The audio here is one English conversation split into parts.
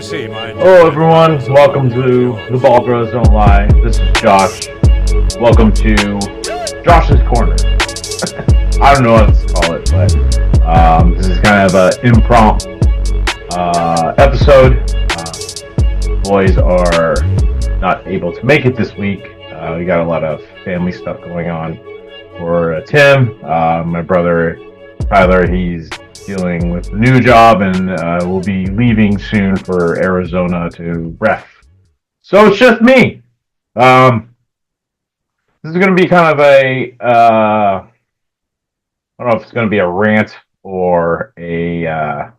Hello everyone, welcome to The Ball Bros Don't Lie. This is Josh. Welcome to Josh's Corner. I don't know what to call it, but this is kind of an impromptu episode. Boys are not able to make it this week. We got a lot of family stuff going on for Tim. My brother Tyler, he's dealing with a new job and will be leaving soon for Arizona to ref. So it's just me. This is going to be kind of a, I don't know if it's going to be a rant or a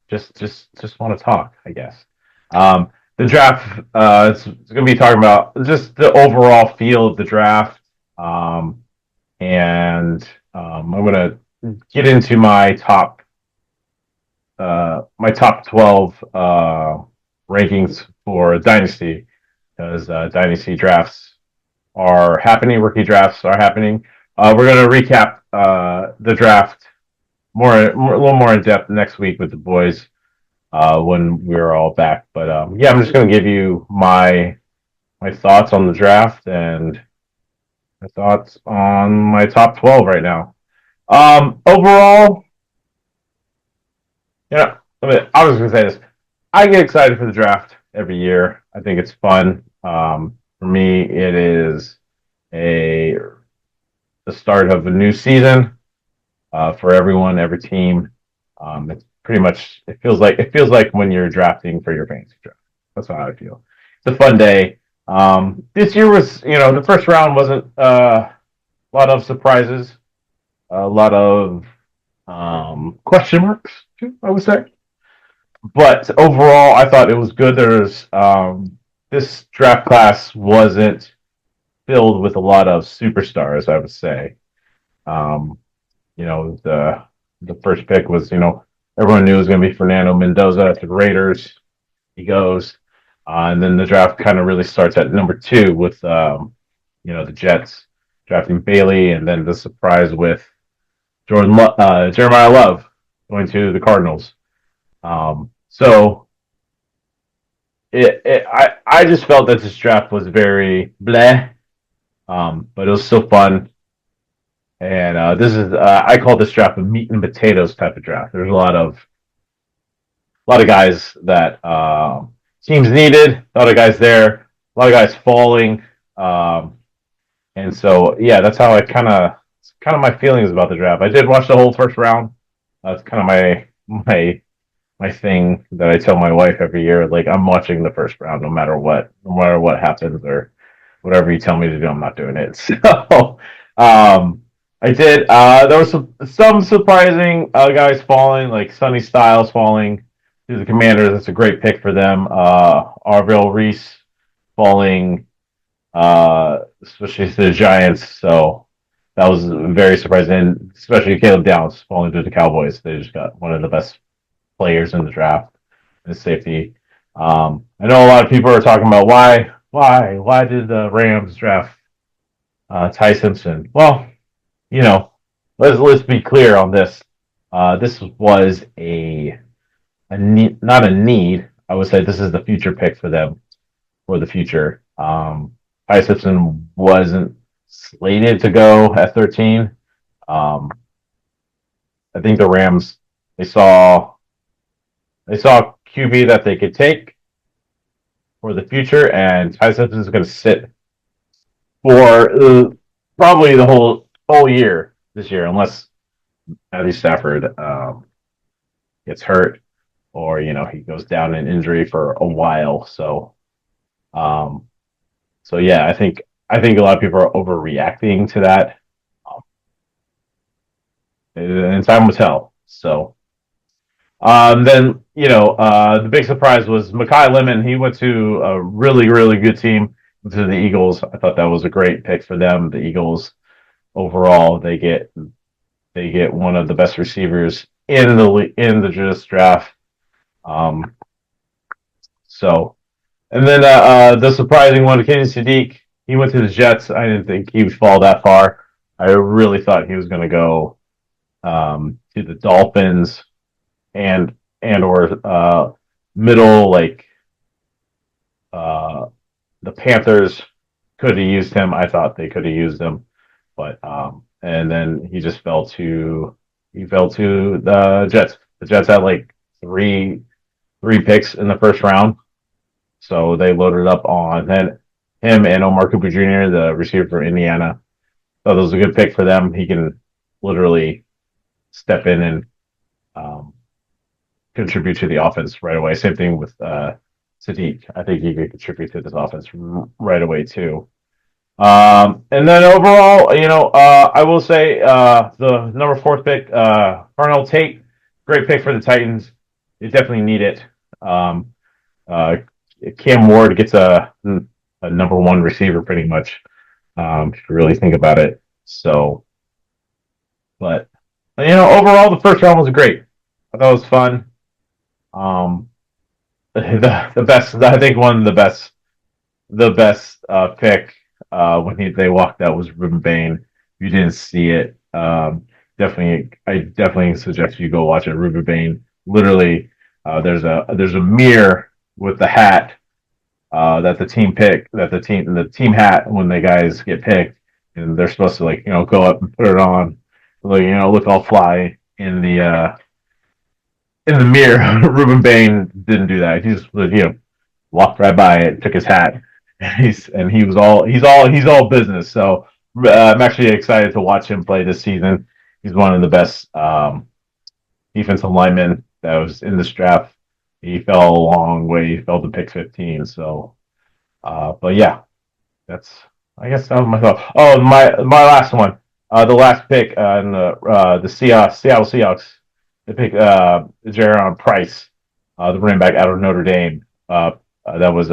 just want to talk, I guess. The draft, it's going to be talking about just the overall feel of the draft, and I'm going to get into my top 12 rankings for Dynasty, because Dynasty drafts are happening, rookie drafts are happening. We're going to recap the draft a little more in depth next week with the boys when we're all back. But yeah, I'm just going to give you my thoughts on the draft and my thoughts on my top 12 right now. Overall, I was going to say this. I get excited for the draft every year. I think it's fun. For me, it is the start of a new season for everyone, every team. It's pretty much, it feels like when you're drafting for your fantasy draft. That's how I feel. It's a fun day. This year was, the first round wasn't a lot of surprises, a lot of question marks, I would say. But overall, I thought it was good. There's this draft class wasn't filled with a lot of superstars, I would say. The first pick was, everyone knew it was going to be Fernando Mendoza at the Raiders. He goes. And then the draft kind of really starts at number 2 with, the Jets drafting Bailey, and then the surprise with Jeremiyah Love going to the Cardinals. So I just felt that this draft was very bleh, but it was still fun. And this is I call this draft a meat and potatoes type of draft. There's a lot of guys that teams needed, a lot of guys there, a lot of guys falling, and so yeah, that's how it's kind of my feelings about the draft. I did watch the whole first round. That's kind of my thing that I tell my wife every year. Like, I'm watching the first round no matter what happens, or whatever you tell me to do, I'm not doing it. So I did. There was some surprising guys falling, like Sonny Styles falling to the Commanders. That's a great pick for them. Arvell Reese falling, especially to the Giants. So that was very surprising, especially Caleb Downs falling to the Cowboys. They just got one of the best players in the draft in safety. I know a lot of people are talking about why did the Rams draft Ty Simpson? Well, let's be clear on this. This was not a need. I would say this is the future pick for them for the future. Ty Simpson wasn't slated to go at 13. I think the Rams, they saw QB that they could take for the future, and Ty Simpson is going to sit for probably the whole year this year, unless Matthew Stafford gets hurt, or he goes down in injury for a while. So yeah, I think a lot of people are overreacting to that, and time will tell. So. Then, the big surprise was Mekhi Lemon. He went to a really, really good team, to the Eagles. I thought that was a great pick for them. The Eagles, overall, they get one of the best receivers in the draft. And then the surprising one, Kenny Sadiq, he went to the Jets. I didn't think he would fall that far. I really thought he was going to go to the Dolphins or middle, like uh, the Panthers could have used him. I thought they could have used him, but and then he fell to the Jets. The Jets had like three picks in the first round, so they loaded up on him and Omar Cooper Jr., the receiver for Indiana. So that was a good pick for them. He can literally step in and um, contribute to the offense right away. Same thing with Sadiq. I think he could contribute to this offense right away too. And then overall, I will say the number 4 pick, Arnold Tate, great pick for the Titans. They definitely need it. Uh, Cam Ward gets a number 1 receiver pretty much, if you really think about it. So, but overall, the first round was great. I thought it was fun. Um, the best, I think one of the best pick when they walked out was Ruben Bain. If you didn't see it, I definitely suggest you go watch it. Ruben Bain, literally, there's a mirror with the hat that the team hat when the guys get picked, and they're supposed to go up and put it on, look all fly in the mirror. Ruben Bain didn't do that. He just walked right by it, took his hat, and he's all business. So I'm actually excited to watch him play this season. He's one of the best defensive linemen that was in this draft. He fell a long way. He fell to pick 15. So, but yeah, that's I guess that was my thought. Oh, my last one, the last pick in the Seattle Seahawks. They picked Jaron Price, the running back out of Notre Dame. That was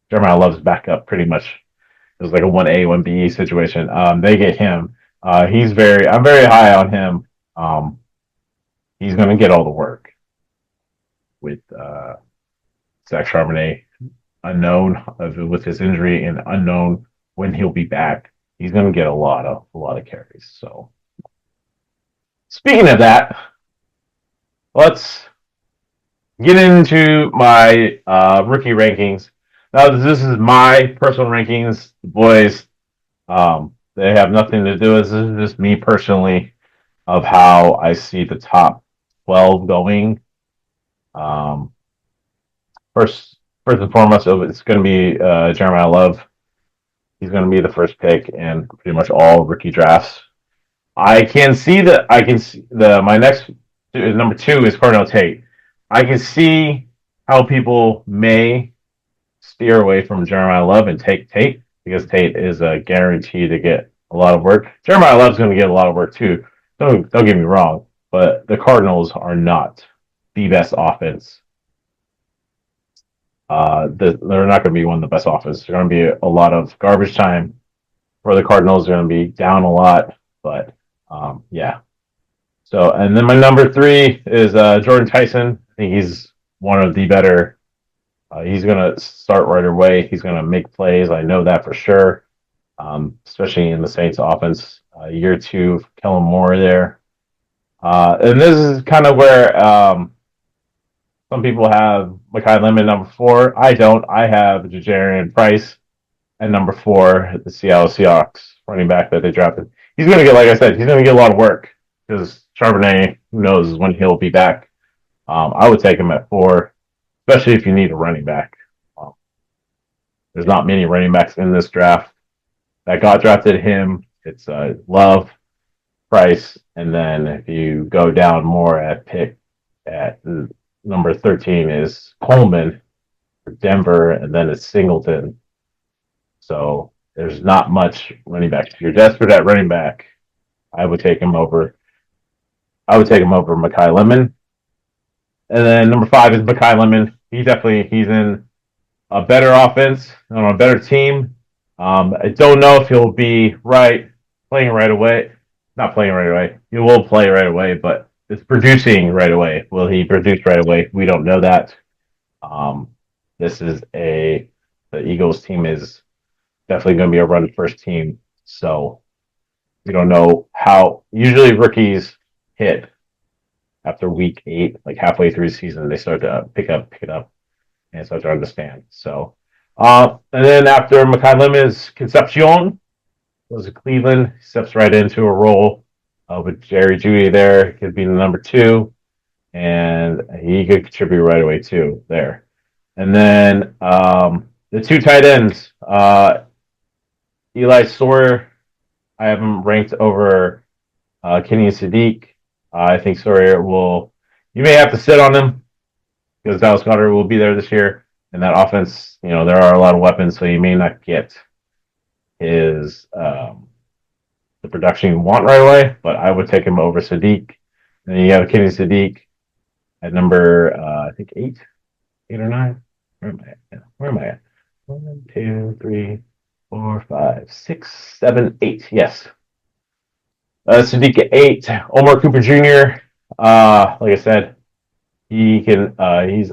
Jeremiah Love's backup, pretty much. It was like a 1A, 1B situation. They get him. I'm very high on him. He's going to get all the work with Zach Charbonnet, unknown with his injury and unknown when he'll be back. He's going to get a lot of carries. So, speaking of that, let's get into my rookie rankings. Now, this is my personal rankings. The boys, they have nothing to do with this. This is just me personally of how I see the top 12 going. First and foremost, it's going to be Jeremiah Love. He's going to be the first pick in pretty much all rookie drafts. I can see my next number 2 is Fernando Tate. I can see how people may steer away from Jeremiah Love and take Tate because Tate is a guarantee to get a lot of work. Jeremiah Love's going to get a lot of work too. Don't get me wrong, but the Cardinals are not the best offense. They're not going to be one of the best offenses. There's going to be a lot of garbage time for the Cardinals. They're going to be down a lot, but yeah. So, and then my number 3 is Jordan Tyson. I think he's one of the better. He's going to start right away. He's going to make plays. I know that for sure, especially in the Saints offense. Year 2, Kellen Moore there. And this is kind of where some people have Mekhi Lemon number 4. I don't. I have Ja'Jarian Price at number 4, the Seattle Seahawks running back that they drafted. He's going to get, like I said, he's going to get a lot of work because Charbonnet, who knows when he'll be back. I would take him at 4, especially if you need a running back. There's not many running backs in this draft that got drafted. It's Love, Price, and then if you go down more at pick at number 13 is Coleman for Denver, and then it's Singleton. So there's not much running back. If you're desperate at running back, I would take him over Mekhi Lemon. And then number 5 is Mekhi Lemon. He's in a better offense on a better team. I don't know if he'll be playing right away. Not playing right away. He will play right away, but it's producing right away. Will he produce right away? We don't know that. The Eagles team is definitely going to be a run first team. So we don't know how. Usually rookies hit after week 8, like halfway through the season, they start to pick it up, and start to understand. So, and then after Makai Lim is Concepcion, goes to Cleveland, steps right into a role with Jerry Jeudy there. He could be the number 2, and he could contribute right away too there. And then the 2 tight ends, Eli Sawyer, I have him ranked over Kenny and Sadiq. I think Sawyer will. You may have to sit on him because Dallas Goedert will be there this year, and that offense, there are a lot of weapons, so you may not get his the production you want right away. But I would take him over Sadiq. And then you have Kenny Sadiq at number I think 8 or 9. Where am I at? Where am I at? 1, 2, 3, 4, 5, 6, 7, 8. Yes. Sadiq at 8. Omar Cooper Jr. Like I said, he's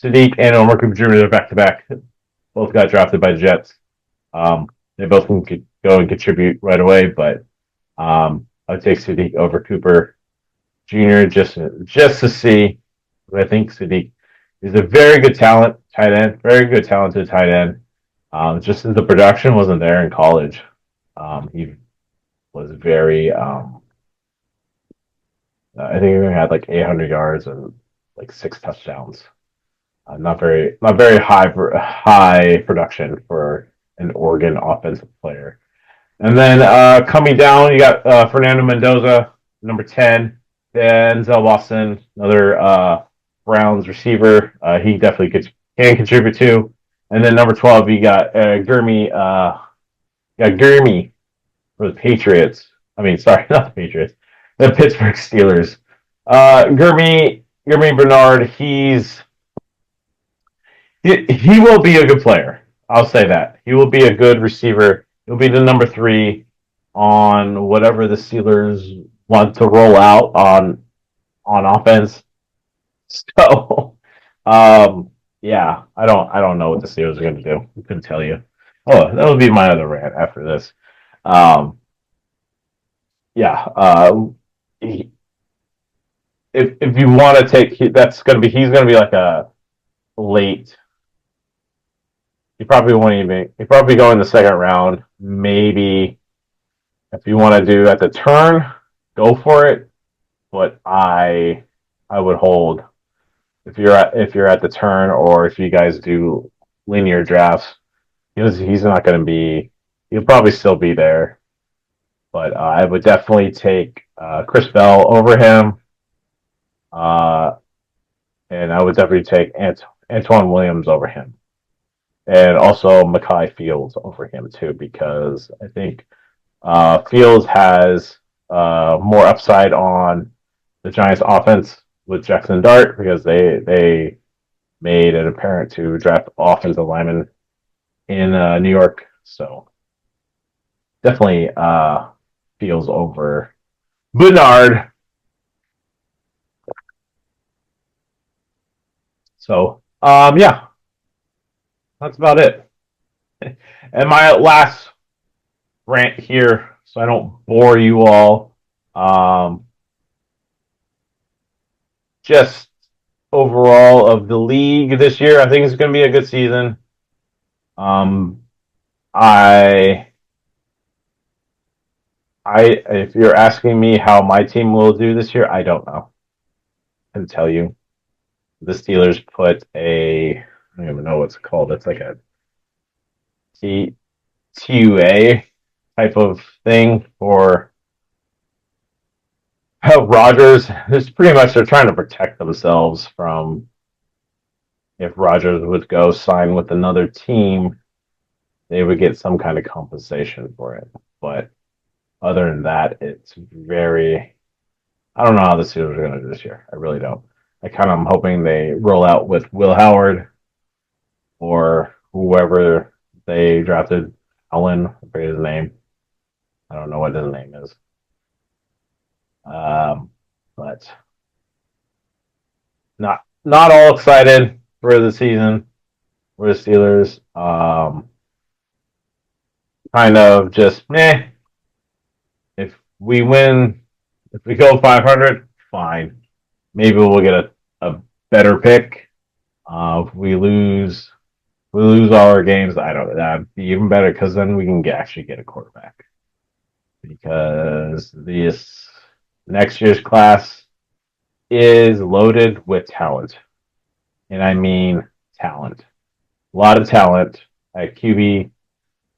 Sadiq and Omar Cooper Jr. They're back to back. Both got drafted by the Jets. They both can go and contribute right away, but I'd take Sadiq over Cooper Jr. just to see. I think Sadiq is a very good talent tight end, very good talented tight end. Just as the production wasn't there in college, he was very. I think he had like 800 yards and like 6 touchdowns. Not very high production for an Oregon offensive player. And then coming down, you got Fernando Mendoza, number 10. Denzel Boston, another Browns receiver. He definitely can contribute too. And then number 12, you got Gurmey for the Patriots. I mean, sorry, not the Patriots. The Pittsburgh Steelers. Gurmey Bernard, he will be a good player. I'll say that. He will be a good receiver. He'll be the number 3 on whatever the Steelers want to roll out on offense. So, yeah, I don't know what the Steelers are going to do. I couldn't tell you. Oh, that would be my other rant after this. Yeah, if you want to take, he's going to be like a late. You probably won't even. You probably go in the second round. Maybe if you want to do at the turn, go for it. But I would hold if you're at the turn, or if you guys do linear drafts. He's not going to be. He'll probably still be there, but I would definitely take Chris Bell over him, and I would definitely take Antoine Williams over him, and also Mekhi Fields over him too, because I think Fields has more upside on the Giants' offense with Jackson Dart, because they made it apparent to draft offensive linemen in New York. So definitely Fields over Bernard. So yeah, that's about it. And my last rant here, so I don't bore you all. Just overall of the league this year, I think it's going to be a good season. I if you're asking me how my team will do this year, I don't know. I can tell you. The Steelers put I don't even know what's it called. It's like a TUA type of thing for Rodgers. It's pretty much they're trying to protect themselves from if Rodgers would go sign with another team, they would get some kind of compensation for it. But other than that, it's very. I don't know how the Steelers are going to do this year. I really don't. I kind of am hoping they roll out with Will Howard or whoever they drafted. Allen, I forget his name. I don't know what his name is. But not all excited for the season for the Steelers. Kind of just If we win, if we go 500, fine. maybe we'll get a better pick. If we lose all our games, I don't. That'd be even better because then we can actually get a quarterback. Because this next year's class is loaded with talent, and I mean talent. A lot of talent at QB,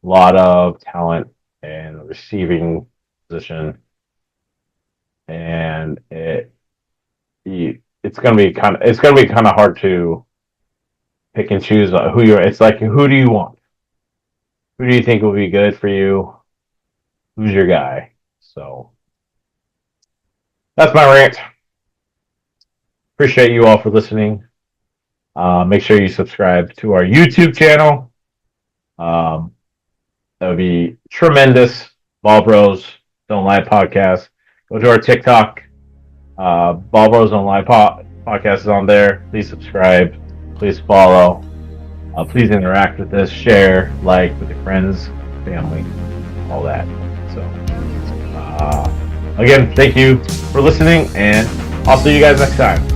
a lot of talent in receiving position, and it's gonna be kind of hard to pick and choose who you're. It's like, who do you want? Who do you think will be good for you? Who's your guy? So that's my rant. Appreciate you all for listening. Make sure you subscribe to our YouTube channel. That would be tremendous. Ball Bros Don't Lie podcast. Go to our TikTok. Ball Bros Don't Lie podcast is on there. Please subscribe. Please follow. Please interact with this. Share, like with your friends, family, all that. So, again, thank you for listening, and I'll see you guys next time.